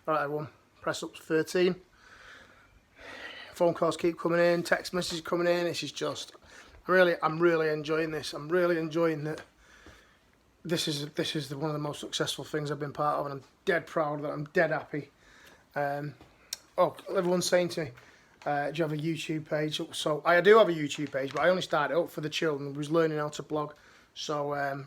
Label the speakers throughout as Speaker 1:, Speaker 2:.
Speaker 1: Alright everyone, press up to 13. Phone calls keep coming in, text messages coming in. This is just, I'm really enjoying this. I'm really enjoying that. This is one of the most successful things I've been part of, and I'm dead proud of that. I'm dead happy. Oh, everyone's saying to me, do you have a YouTube page? So I do have a YouTube page, but I only started up for the children who's learning how to blog. So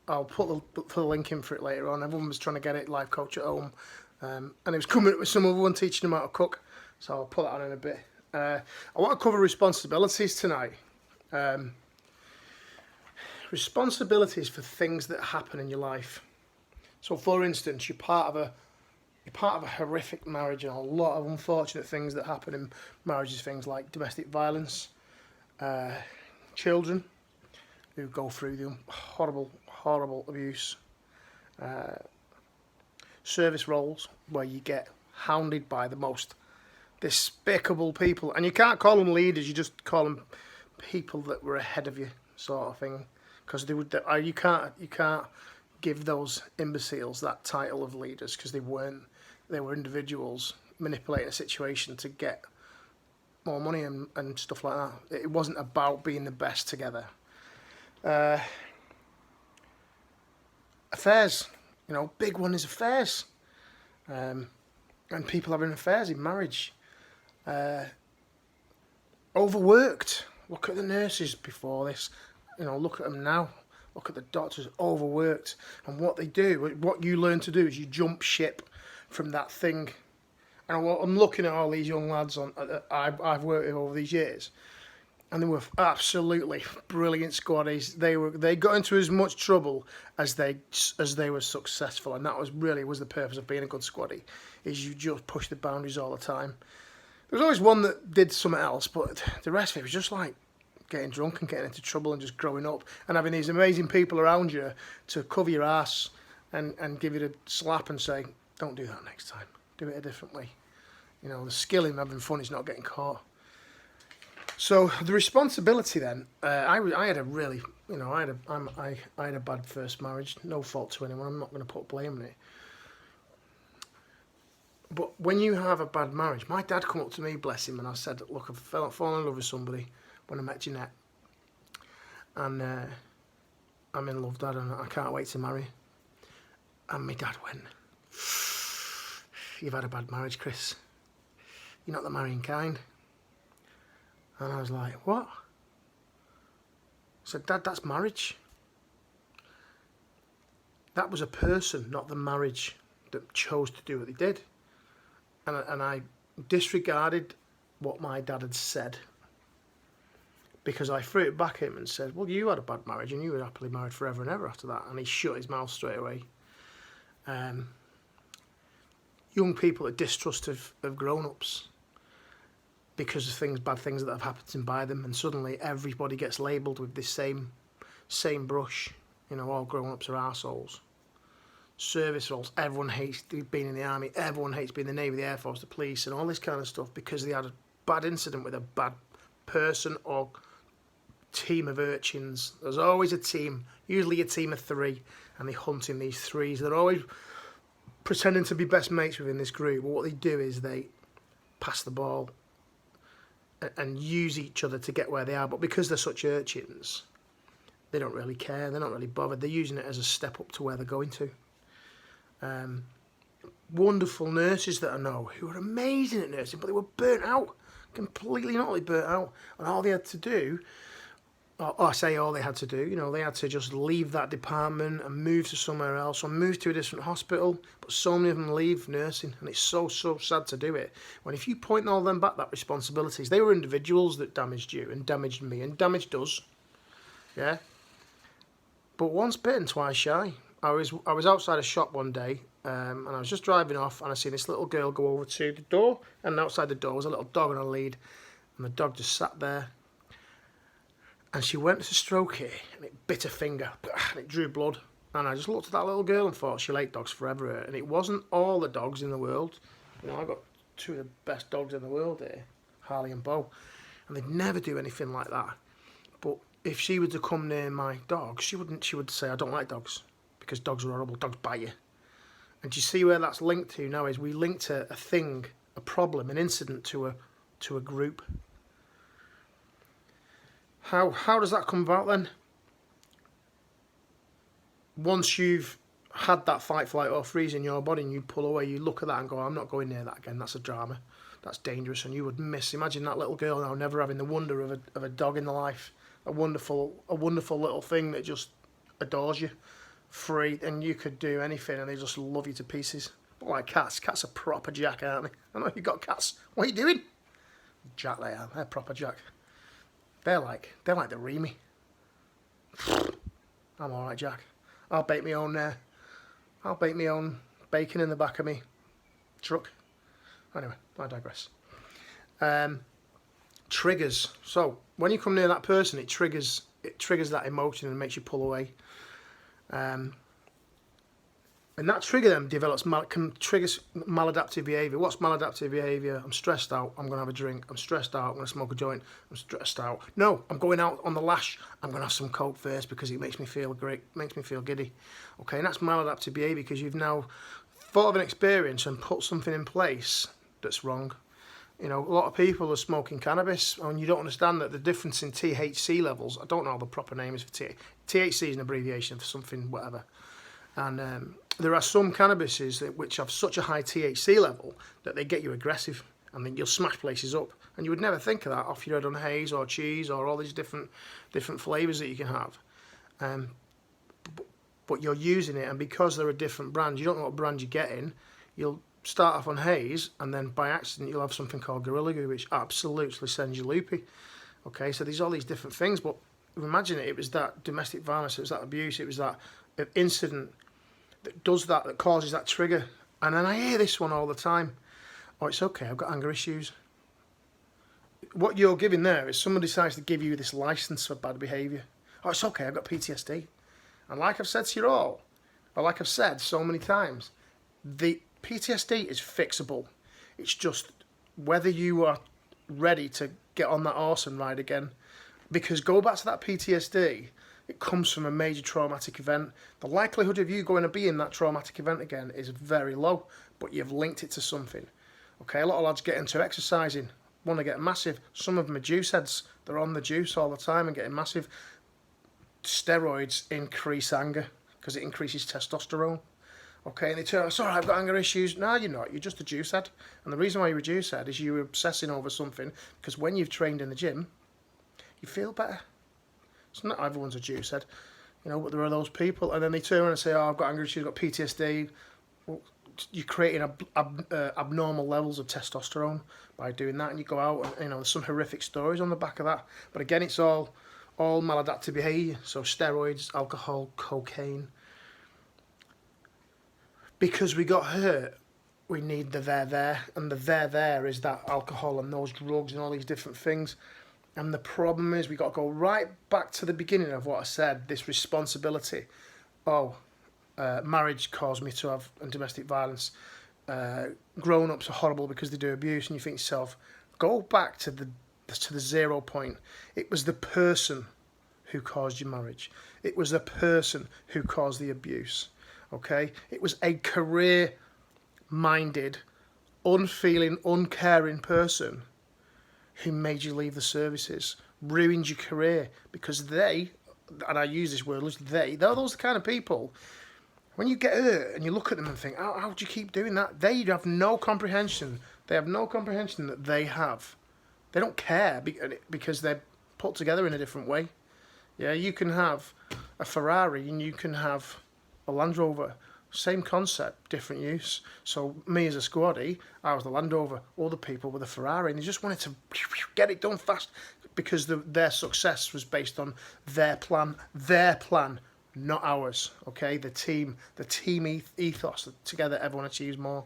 Speaker 1: I'll put the link in for it later on. Everyone was trying to get it, Life Coach at Home, and it was coming up with some other one teaching them how to cook. So I'll put that on in a bit. I want to cover responsibilities tonight. Responsibilities for things that happen in your life. So, for instance, you're part of a horrific marriage, and a lot of unfortunate things that happen in marriages. Things like domestic violence, children who go through the horrible abuse, service roles where you get hounded by the most despicable people, and you can't call them leaders, you just call them people that were ahead of you, sort of thing, because you can't give those imbeciles that title of leaders, because they were individuals manipulating a situation to get more money and stuff like that. It wasn't about being the best together. Affairs, big one is affairs, and people having affairs in marriage. Overworked. Look at the nurses before this. Look at them now. Look at the doctors, overworked. And what they do, what you learn to do is you jump ship from that thing. And I'm looking at all these young lads I've worked with over these years, and they were absolutely brilliant squaddies. They got into as much trouble as they were successful, and that was the purpose of being a good squaddie, is you just push the boundaries all the time. There was always one that did something else, but the rest of it was just like getting drunk and getting into trouble and just growing up and having these amazing people around you to cover your ass and give you the slap and say, don't do that next time, do it a different way. The skill in having fun is not getting caught. So the responsibility then, I had a really, I had a bad first marriage, no fault to anyone, I'm not going to put blame on it. But when you have a bad marriage, my dad come up to me, bless him, and I said, look, I've fallen in love with somebody when I met Jeanette, and I'm in love, Dad, and I can't wait to marry. And my dad went, you've had a bad marriage, Chris. You're not the marrying kind. And I was like, what? I said, Dad, that's marriage. That was a person, not the marriage, that chose to do what they did. And I disregarded what my dad had said, because I threw it back at him and said, well, you had a bad marriage and you were happily married forever and ever after that. And he shut his mouth straight away. Young people are distrust of grown-ups because of bad things that have happened by them, and suddenly everybody gets labelled with this same brush. All grown-ups are arseholes. Service roles, everyone hates being in the army, everyone hates being in the Navy, the Air Force, the police, and all this kind of stuff because they had a bad incident with a bad person or team of urchins. There's always a team, usually a team of 3, and they're hunting these 3s. They're always pretending to be best mates within this group, but what they do is they pass the ball and use each other to get where they are. But because they're such urchins, they don't really care, they're not really bothered. They're using it as a step up to where they're going to. Wonderful nurses that I know who are amazing at nursing, but they were burnt out, completely and utterly burnt out, and all they had to do, or I say all they had to do, they had to just leave that department and move to somewhere else, or move to a different hospital. But so many of them leave nursing, and it's so sad to do it. When if you point all them back, that responsibilities, they were individuals that damaged you and damaged me and damaged us, yeah. But once bitten, twice shy. I was outside a shop one day, and I was just driving off, and I seen this little girl go over to the door, and outside the door was a little dog on a lead, and the dog just sat there, and she went to stroke it, and it bit her finger, and it drew blood, and I just looked at that little girl and thought, she'll hate dogs forever, and it wasn't all the dogs in the world. I've got 2 of the best dogs in the world here, Harley and Bo, and they'd never do anything like that. But if she were to come near my dog, she would say, I don't like dogs, because dogs are horrible, dogs bite you. And do you see where that's linked to now? Is we link to a thing, a problem, an incident to a group. How does that come about then? Once you've had that fight, flight or freeze in your body and you pull away, you look at that and go, I'm not going near that again, that's a drama, that's dangerous. And you would imagine that little girl now never having the wonder of a dog in the life, a wonderful little thing that just adores you, free, and you could do anything and they just love you to pieces. But like cats are proper jack, aren't they? I know you've got cats, what are you doing? Jack they are, they're proper jack. They're like the Remy. I'm alright, Jack. I'll bake my own bacon in the back of me truck. Anyway, I digress. Triggers. So when you come near that person, it triggers that emotion and makes you pull away. And that trigger then triggers maladaptive behaviour. What's maladaptive behaviour? I'm stressed out, I'm going to have a drink. I'm stressed out, I'm going to smoke a joint. I'm stressed out. No, I'm going out on the lash. I'm going to have some coke first because it makes me feel great, makes me feel giddy. Okay, and that's maladaptive behaviour because you've now thought of an experience and put something in place that's wrong. You know, a lot of people are smoking cannabis and you don't understand that the difference in THC levels, I don't know the proper name is for THC is an abbreviation for something, whatever. And there are some cannabises which have such a high THC level that they get you aggressive and then you'll smash places up. And you would never think of that off your head on haze or cheese or all these different flavours that you can have. But you're using it, and because they're a different brand, you don't know what brand you're getting, you'll start off on haze and then by accident you'll have something called Gorilla Glue which absolutely sends you loopy. Okay, so there's all these different things, but imagine it was that domestic violence, it was that abuse, it was that incident that does that causes that trigger. And then I hear this one all the time. Oh, it's okay, I've got anger issues. What you're giving there is someone decides to give you this license for bad behaviour. Oh, it's okay, I've got PTSD. And like I've said to you all, or like I've said so many times, the PTSD is fixable. It's just whether you are ready to get on that awesome ride again. Because go back to that PTSD, it comes from a major traumatic event. The likelihood of you going to be in that traumatic event again is very low, but you've linked it to something. Okay, a lot of lads get into exercising, want to get massive. Some of them are juice heads. They're on the juice all the time and getting massive. Steroids increase anger because it increases testosterone. Okay, and they turn, sorry, I've got anger issues. No, you're not. You're just a juice head. And the reason why you're a juice head is you're obsessing over something because when you've trained in the gym, you feel better. So not everyone's a juice head, you know, but there are those people, and then they turn around and say, oh, I've got anger issues, I've got PTSD. Well, you're creating abnormal levels of testosterone by doing that, and you go out and, you know, there's some horrific stories on the back of that. But again, it's all maladaptive behaviour, so steroids, alcohol, cocaine. Because we got hurt, we need the there, and the there is that alcohol and those drugs and all these different things. And the problem is we got to go right back to the beginning of what I said, this responsibility. Oh, marriage caused me to have domestic violence. Grown-ups are horrible because they do abuse, and you think to yourself, go back to the 0 point. It was the person who caused your marriage. It was the person who caused the abuse. Okay? It was a career-minded, unfeeling, uncaring person who made you leave the services, ruined your career, because they, and I use this word, they're those kind of people, when you get hurt and you look at them and think, how do you keep doing that? They have no comprehension. They have no comprehension that they have. They don't care because they're put together in a different way. Yeah, you can have a Ferrari and you can have a Land Rover. Same concept, different use. So me as a squaddy, I was the Land Rover. Other people were the Ferrari, and they just wanted to get it done fast because their success was based on their plan, not ours. Okay, the team ethos. Together, everyone achieves more.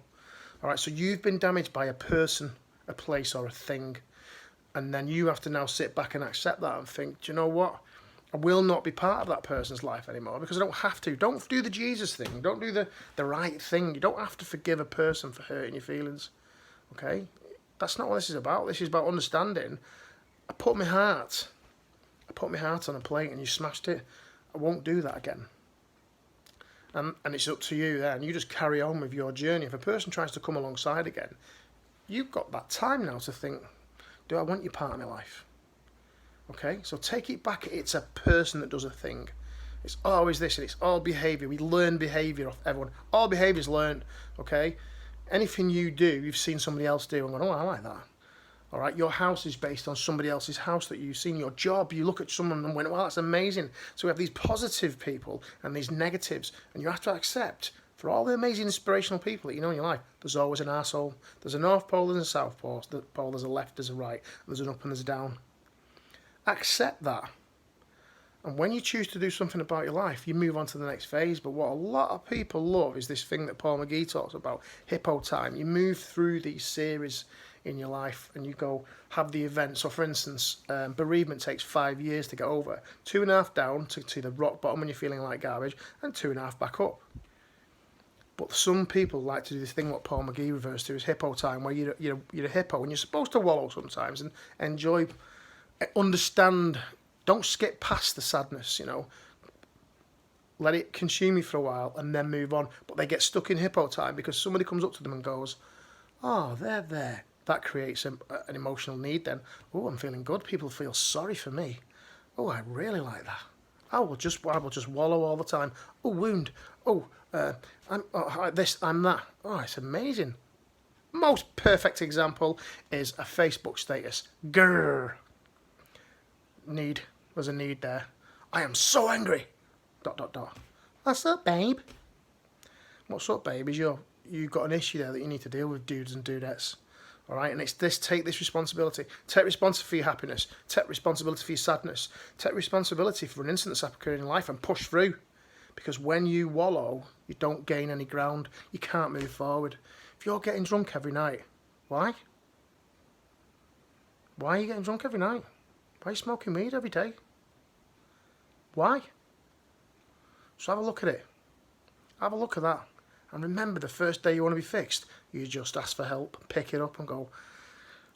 Speaker 1: All right, so you've been damaged by a person, a place, or a thing, and then you have to now sit back and accept that and think, do you know what? I will not be part of that person's life anymore because I don't have to. Don't do the Jesus thing. Don't do the right thing. You don't have to forgive a person for hurting your feelings. Okay? That's not what this is about. This is about understanding. I put my heart on a plate and you smashed it. I won't do that again. and it's up to you then. You just carry on with your journey. If a person tries to come alongside again, you've got that time now to think, do I want you part of my life? Okay, so take it back. It's a person that does a thing. It's always this, and it's all behaviour. We learn behaviour off everyone. All behaviour is learned, okay? Anything you do, you've seen somebody else do and gone, oh, I like that. All right, your house is based on somebody else's house that you've seen. Your job, you look at someone and went, well, that's amazing. So we have these positive people and these negatives, and you have to accept, for all the amazing inspirational people that you know in your life, there's always an arsehole. There's a North Pole, there's a South Pole, there's a left, there's a right, there's an up and there's a down. Accept that. And when you choose to do something about your life, you move on to the next phase. But what a lot of people love is this thing that Paul McGee talks about, hippo time. You move through these series in your life and you go have the event. So for instance, bereavement takes 5 years to get over. 2.5 down to the rock bottom when you're feeling like garbage, and 2.5 back up. But some people like to do this thing what Paul McGee refers to as hippo time, where you're a hippo and you're supposed to wallow sometimes and enjoy, understand. Don't skip past the sadness, Let it consume you for a while and then move on. But they get stuck in hippo time because somebody comes up to them and goes, oh, they're there. That creates an emotional need then. Oh, I'm feeling good. People feel sorry for me. Oh, I really like that. I will just wallow all the time. Oh, wound. Oh, I'm this, I'm that. Oh, it's amazing. Most perfect example is a Facebook status. Grrr. Need. There's a need there. I am so angry. ... What's up, babe? What's up, babe? Is you've got an issue there that you need to deal with, dudes and dudettes. All right, and it's this. Take this responsibility. Take responsibility for your happiness. Take responsibility for your sadness. Take responsibility for an incident that's occurred in life and push through. Because when you wallow, you don't gain any ground. You can't move forward. If you're getting drunk every night, why? Why are you getting drunk every night? Why are you smoking weed every day? Why? So have a look at it. Have a look at that. And remember, the first day you want to be fixed, you just ask for help, pick it up and go,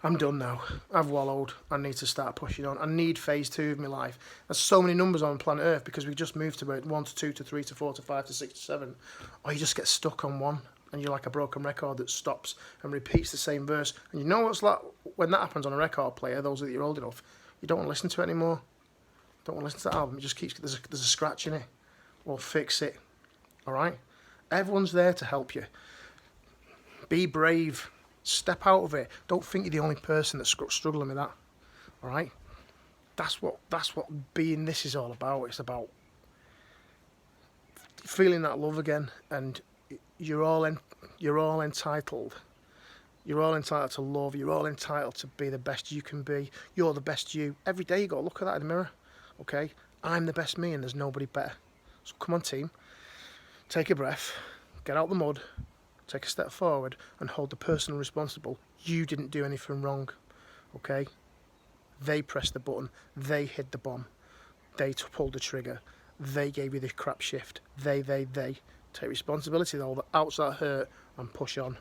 Speaker 1: I'm done now. I've wallowed. I need to start pushing on. I need phase 2 of my life. There's so many numbers on planet Earth because we just moved to about 1 to 2 to 3 to 4 to 5 to 6 to 7. Or you just get stuck on one and you're like a broken record that stops and repeats the same verse. And you know what's like when that happens on a record player, those of you that are old enough, you don't want to listen to it anymore. Don't want to listen to that album. It just keeps, there's a scratch in it. Well, fix it. All right? Everyone's there to help you. Be brave. Step out of it. Don't think you're the only person that's struggling with that. All right? That's what being this is all about. It's about feeling that love again, and you're all entitled. You're all entitled to love. You're all entitled to be the best you can be. You're the best you. Every day you got to look at that in the mirror. Okay? I'm the best me and there's nobody better. So come on, team. Take a breath. Get out the mud. Take a step forward and hold the person responsible. You didn't do anything wrong. Okay? They pressed the button. They hid the bomb. They pulled the trigger. They gave you the crap shift. They. Take responsibility of all the outs that hurt and push on.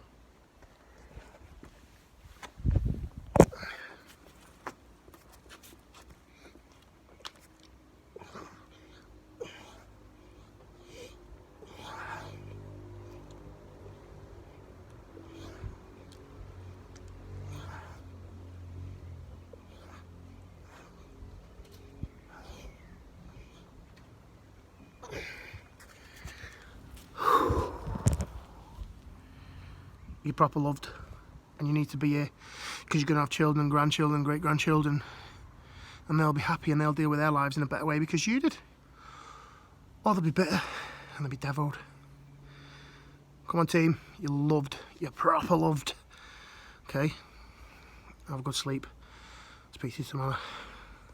Speaker 1: You're proper loved and you need to be here because you're going to have children, grandchildren, great-grandchildren, and they'll be happy and they'll deal with their lives in a better way because you did. Or they'll be bitter and they'll be deviled. Come on, team. You're loved. You're proper loved. Okay? Have a good sleep. Speak to you tomorrow.